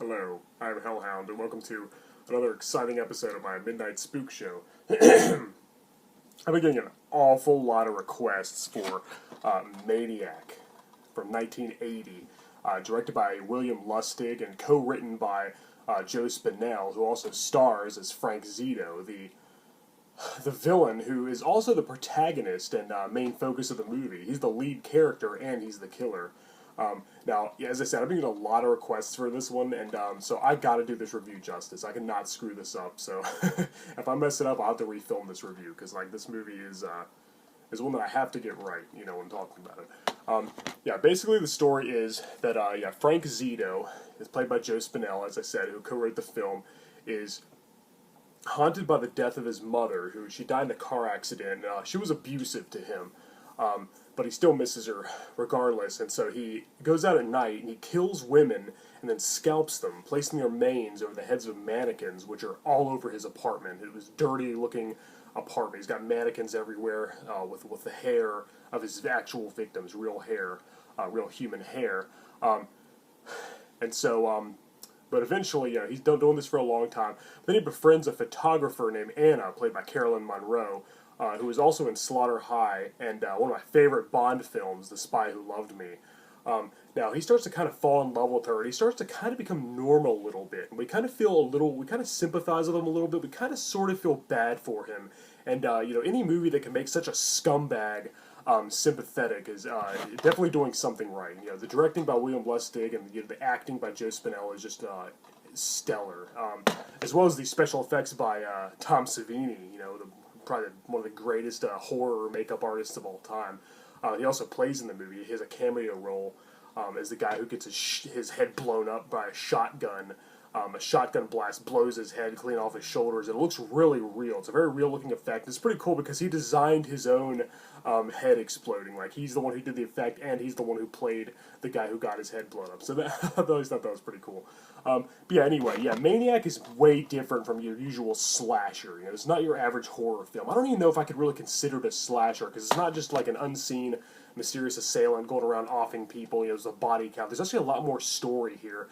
Hello, I'm Hellhound, and welcome to another exciting episode of my Midnight Spook Show. I've been getting an awful lot of requests for Maniac from 1980, directed by William Lustig and co-written by Joe Spinell, who also stars as Frank Zito, the villain who is also the protagonist and main focus of the movie. He's the lead character and he's the killer. Now, yeah, as I said, I've been getting a lot of requests for this one, and so I gotta do this review justice. I cannot screw this up, so if I mess it up, I'll have to refilm this review, because like, this movie is one that I have to get right, you know, when talking about it. Yeah, basically the story is that, Frank Zito is played by Joe Spinell, as I said, who co-wrote the film, is haunted by the death of his mother, who she died in a car accident. She was abusive to him, but he still misses her regardless, and so he goes out at night and he kills women and then scalps them, placing their manes over the heads of mannequins, which are all over his apartment. It was a dirty-looking apartment. He's got mannequins everywhere with the hair of his actual victims, real hair, real human hair. And so, but eventually, you know, he's done doing this for a long time. Then he befriends a photographer named Anna, played by Carolyn Monroe, who was also in Slaughter High and one of my favorite Bond films, The Spy Who Loved Me. Now, he starts to kind of fall in love with her, and he starts to kind of become normal a little bit. And we kind of sympathize with him a little bit. We kind of sort of feel bad for him. And, you know, any movie that can make such a scumbag sympathetic is definitely doing something right. You know, the directing by William Lustig and the acting by Joe Spinell is just stellar. As well as the special effects by Tom Savini, you know, probably one of the greatest horror makeup artists of all time. He also plays in the movie. He has a cameo role as the guy who gets his head blown up by a shotgun. A shotgun blast blows his head clean off his shoulders. It looks really real. It's a very real-looking effect. It's pretty cool because he designed his own head exploding. Like, he's the one who did the effect, and he's the one who played the guy who got his head blown up. So I always thought that was pretty cool. But yeah, anyway, yeah, Maniac is way different from your usual slasher. You know, it's not your average horror film. I don't even know if I could really consider it a slasher, because it's not just like an unseen, mysterious assailant going around offing people. You know, there's a body count. There's actually a lot more story here.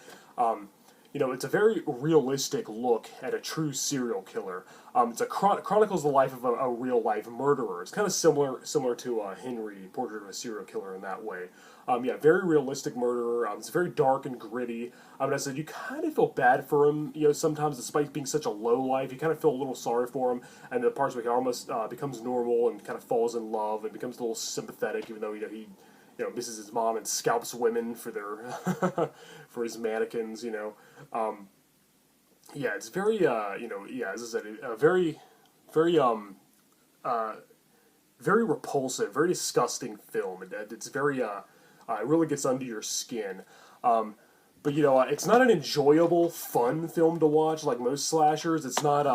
You know, it's a very realistic look at a true serial killer. It's a chronicles the life of a real-life murderer. It's kind of similar to Henry, Portrait of a Serial Killer, in that way. Yeah, very realistic murderer. It's very dark and gritty. As I said, you kind of feel bad for him, you know, sometimes, despite being such a low life. You kind of feel a little sorry for him, and the parts where he almost becomes normal and kind of falls in love and becomes a little sympathetic, even though, you know, he misses his mom and scalps women for their for his mannequins, you know. Yeah, it's very, as I said, very, very, very repulsive, very disgusting film. It's very, it really gets under your skin. But, you know, it's not an enjoyable, fun film to watch like most slashers. It's not,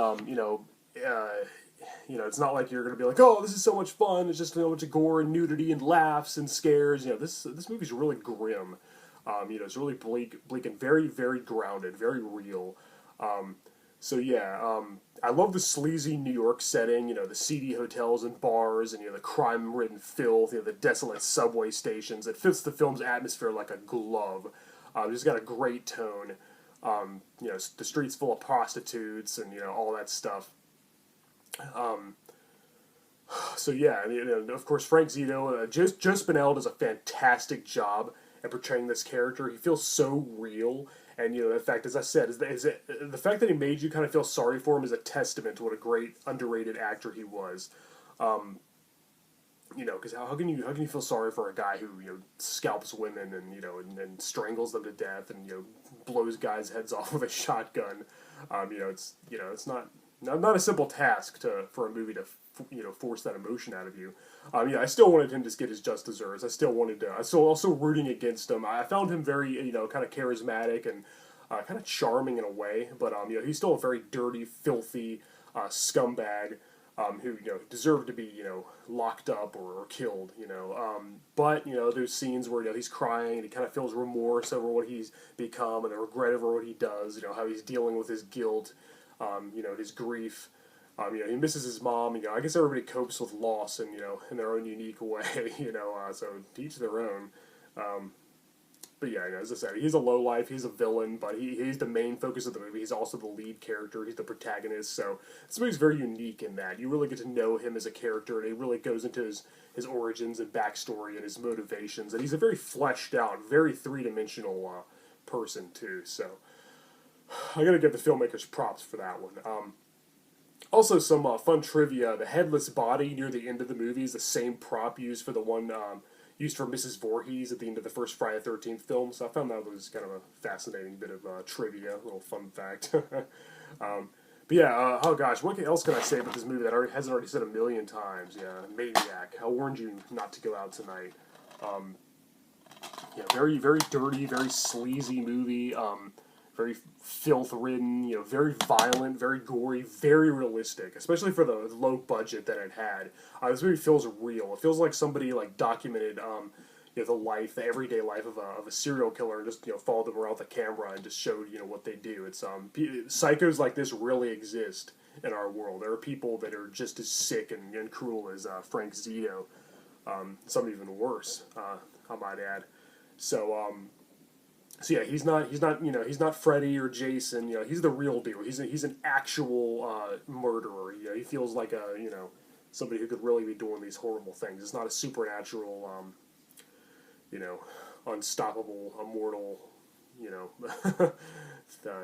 it's not like you're going to be like, oh, this is so much fun. It's just a bunch of gore and nudity and laughs and scares. You know, this movie's really grim. It's really bleak and very, very grounded, very real. I love the sleazy New York setting, you know, the seedy hotels and bars, and, you know, the crime-ridden filth, you know, the desolate subway stations. It fits the film's atmosphere like a glove. It's got a great tone. The streets full of prostitutes and, you know, all that stuff. Of course, Frank Zito, Joe Spinell does a fantastic job at portraying this character. He feels so real, and, you know, the fact, as I said, the fact that he made you kind of feel sorry for him is a testament to what a great, underrated actor he was. Because how can you feel sorry for a guy who, you know, scalps women and, you know, and strangles them to death and, you know, blows guys' heads off with a shotgun? It's not a simple task for a movie to, force that emotion out of you. I still wanted him to get his just desserts. I was also rooting against him. I found him very, kind of charismatic and kind of charming in a way, but, he's still a very dirty, filthy scumbag who, deserved to be, locked up or killed, But, there's scenes where, he's crying and he kind of feels remorse over what he's become and a regret over what he does, how he's dealing with his guilt, his grief. He misses his mom. I guess everybody copes with loss in their own unique way. So to each their own. But yeah, as I said, he's a lowlife, he's a villain, but he's the main focus of the movie. He's also the lead character, he's the protagonist, so this movie's very unique in that. You really get to know him as a character, and he really goes into his origins and backstory and his motivations, and he's a very fleshed out, very three-dimensional person, too, so I gotta give the filmmakers props for that one. Also, some fun trivia, the headless body near the end of the movie is the same prop used for the one used for Mrs. Voorhees at the end of the first Friday the 13th film, so I found that was kind of a fascinating bit of trivia, a little fun fact. But yeah, oh gosh, what else can I say about this movie that hasn't already said a million times? Yeah, Maniac. I warned you not to go out tonight. Yeah, very, very dirty, very sleazy movie, very filth-ridden, very violent, very gory, very realistic, especially for the low budget that it had. This movie feels real. It feels like somebody documented the everyday life of a serial killer and just followed them around with a camera and just showed what they do. It's psychos like this really exist in our world. There are people that are just as sick and cruel as Frank Zito. Some even worse, I might add. So yeah, he's not Freddy or Jason. He's the real deal. He's an actual murderer. He feels like somebody who could really be doing these horrible things. It's not a supernatural, unstoppable, immortal,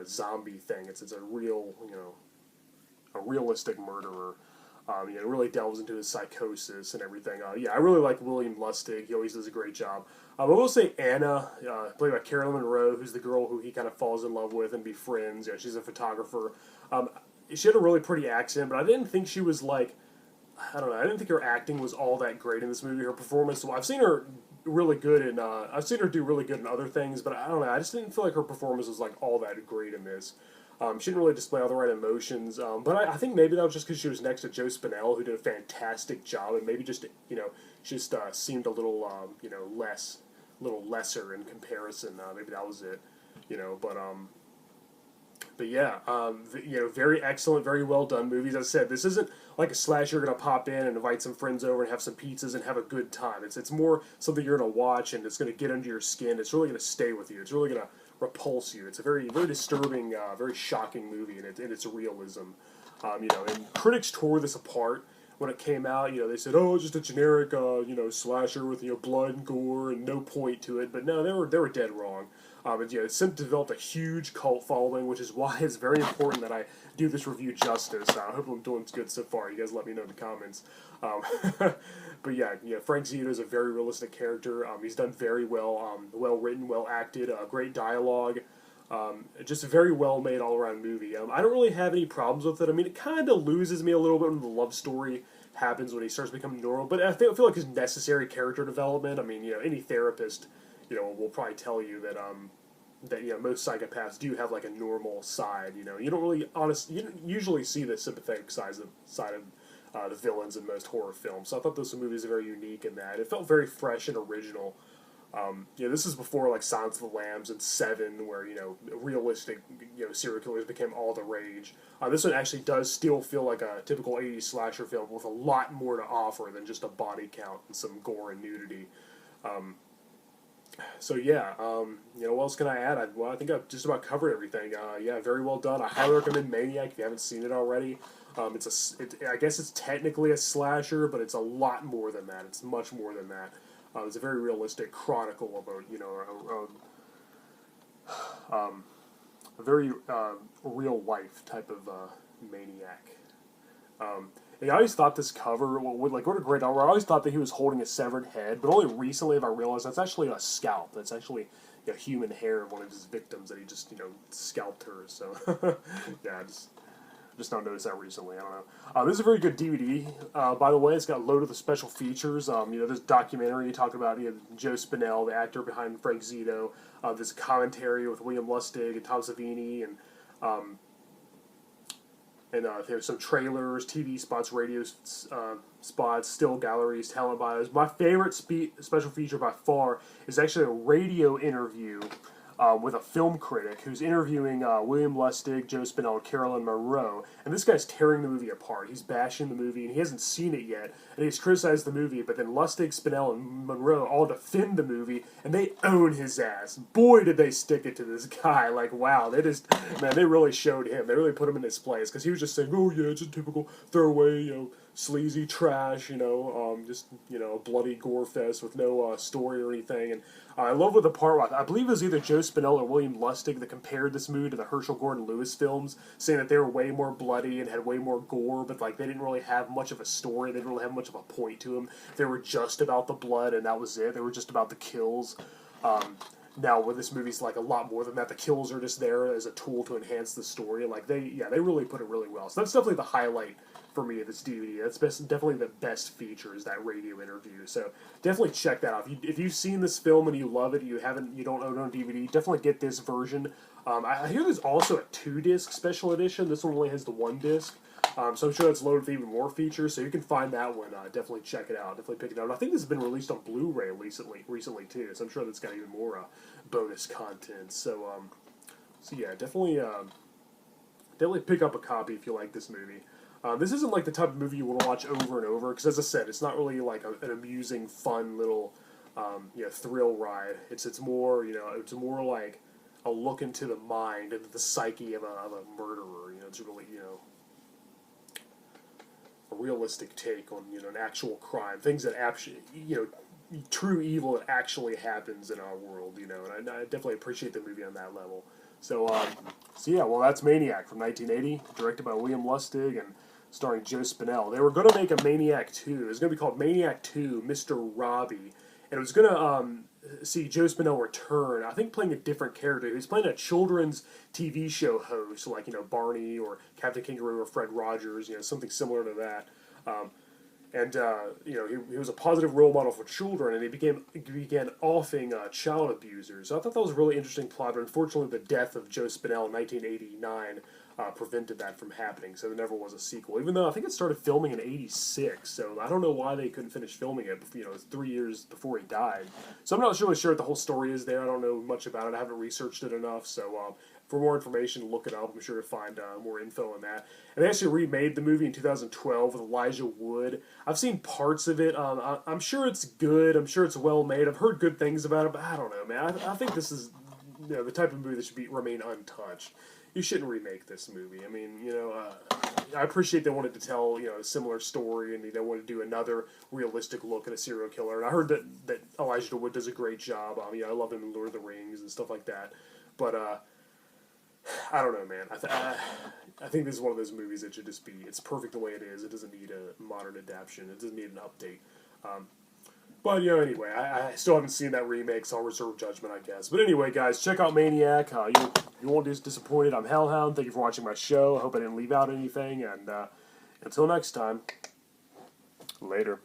zombie thing. It's a real, a realistic murderer. It really delves into his psychosis and everything. Yeah, I really like William Lustig. He always does a great job. I will say Anna, played by Carolyn Monroe, who's the girl who he kind of falls in love with and befriends. She's a photographer. She had a really pretty accent, but I didn't think she was I don't know. I didn't think her acting was all that great in this movie. Her performance, well, I've seen her really good in. I've seen her do really good in other things, but I don't know. I just didn't feel like her performance was all that great in this. She didn't really display all the right emotions, but I think maybe that was just because she was next to Joe Spinell, who did a fantastic job, and maybe just seemed a little lesser in comparison. Maybe that was it, but yeah, very excellent, very well done movies. As I said, this isn't like a slasher you're gonna pop in and invite some friends over and have some pizzas and have a good time. It's more something you're gonna watch and it's gonna get under your skin. It's really gonna stay with you. It's really gonna repulse you. It's a very, very disturbing, very shocking movie in its realism. And critics tore this apart when it came out. They said, "Oh, it's just a generic, slasher with blood and gore and no point to it." But no, they were dead wrong. It's since developed a huge cult following, which is why it's very important that I do this review justice. I hope I'm doing good so far. You guys let me know in the comments. But yeah, Frank Zito is a very realistic character. He's done very well, well written, well acted, great dialogue. Just a very well made all around movie. I don't really have any problems with it. I mean, it kind of loses me a little bit when the love story happens when he starts becoming normal. But I feel like it's necessary character development. I mean, any therapist, will probably tell you that most psychopaths do have a normal side. You don't usually see the sympathetic side of the villains in most horror films. So I thought those movies are very unique in that it felt very fresh and original. This is before Silence of the Lambs and Seven, where realistic serial killers became all the rage. This one actually does still feel like a typical '80s slasher film with a lot more to offer than just a body count and some gore and nudity. So yeah, what else can I add? I think I've just about covered everything. Yeah, very well done. I highly recommend Maniac if you haven't seen it already. I guess it's technically a slasher, but it's a lot more than that. It's much more than that. It's a very realistic chronicle about a very real life type of maniac. I always thought this cover, what a great artwork. I always thought that he was holding a severed head, but only recently have I realized that's actually a scalp. That's actually human hair of one of his victims that he just, scalped her. So, yeah, just not noticed that recently. I don't know. This is a very good DVD, by the way. It's got loaded with special features. There's documentary talking about Joe Spinell, the actor behind Frank Zito. There's a commentary with William Lustig and Tom Savini, and there's some trailers, TV spots, radio spots, still galleries, talent bios. My favorite special feature by far is actually a radio interview with a film critic who's interviewing William Lustig, Joe Spinell, and Carolyn Monroe, and this guy's tearing the movie apart. He's bashing the movie, and he hasn't seen it yet, and he's criticized the movie, but then Lustig, Spinell, and Monroe all defend the movie, and they own his ass. Boy, did they stick it to this guy. Like, wow, they really showed him. They really put him in his place, because he was just saying, oh yeah, it's a typical throwaway, sleazy trash, just, a bloody gore fest with no story or anything. And I love what the part, I believe it was either Joe Spinell or William Lustig that compared this movie to the Herschel Gordon Lewis films, saying that they were way more bloody and had way more gore, but like they didn't really have much of a story, they didn't really have much of a point to them. They were just about the blood, and that was it. They were just about the kills. Now, where this movie's like a lot more than that, the kills are just there as a tool to enhance the story. Like they really put it really well. So that's definitely the highlight for me of this DVD. That's definitely the best feature is that radio interview. So definitely check that out. If you've seen this film and you love it, you don't own it on DVD, definitely get this version. I hear there's also a 2-disc special edition. This one only has the 1 disc. So I'm sure that's loaded with even more features, so you can find that one. Definitely check it out. Definitely pick it out. And I think this has been released on Blu-ray recently too, so I'm sure that's got even more bonus content. So yeah, definitely pick up a copy if you like this movie. This isn't like the type of movie you want to watch over and over, because as I said, it's not really like an amusing, fun little thrill ride. It's more it's more like a look into the mind and the psyche of a murderer. It's really a realistic take on an actual crime, things that actually true evil that actually happens in our world. And I definitely appreciate the movie on that level. So yeah, well, that's Maniac from 1980, directed by William Lustig and starring Joe Spinell. They were going to make a Maniac 2. It was going to be called Maniac 2, Mr. Robbie. And it was going to see Joe Spinell return, I think playing a different character. He was playing a children's TV show host, like, Barney or Captain Kangaroo or Fred Rogers, something similar to that. He was a positive role model for children, and he began offing child abusers. So I thought that was a really interesting plot, but unfortunately the death of Joe Spinell in 1989 prevented that from happening, so there never was a sequel, even though I think it started filming in 86, so I don't know why they couldn't finish filming it, it was 3 years before he died. So I'm not really sure what the whole story is there. I don't know much about it. I haven't researched it enough, so for more information, look it up. I'm sure you'll find more info on that. And they actually remade the movie in 2012 with Elijah Wood. I've seen parts of it. I'm sure it's good. I'm sure it's well made. I've heard good things about it, but I don't know, man. I think this is the type of movie that should remain untouched. You shouldn't remake this movie. I mean, I appreciate they wanted to tell, a similar story, and they wanted to do another realistic look at a serial killer. And I heard that Elijah Wood does a great job. I love him in Lord of the Rings and stuff like that. But I don't know, man. I think this is one of those movies that should just be, it's perfect the way it is. It doesn't need a modern adaptation. It doesn't need an update. But, anyway, I still haven't seen that remake, so I'll reserve judgment, I guess. But anyway, guys, check out Maniac. You won't be disappointed. I'm Hellhound. Thank you for watching my show. I hope I didn't leave out anything. And until next time, later.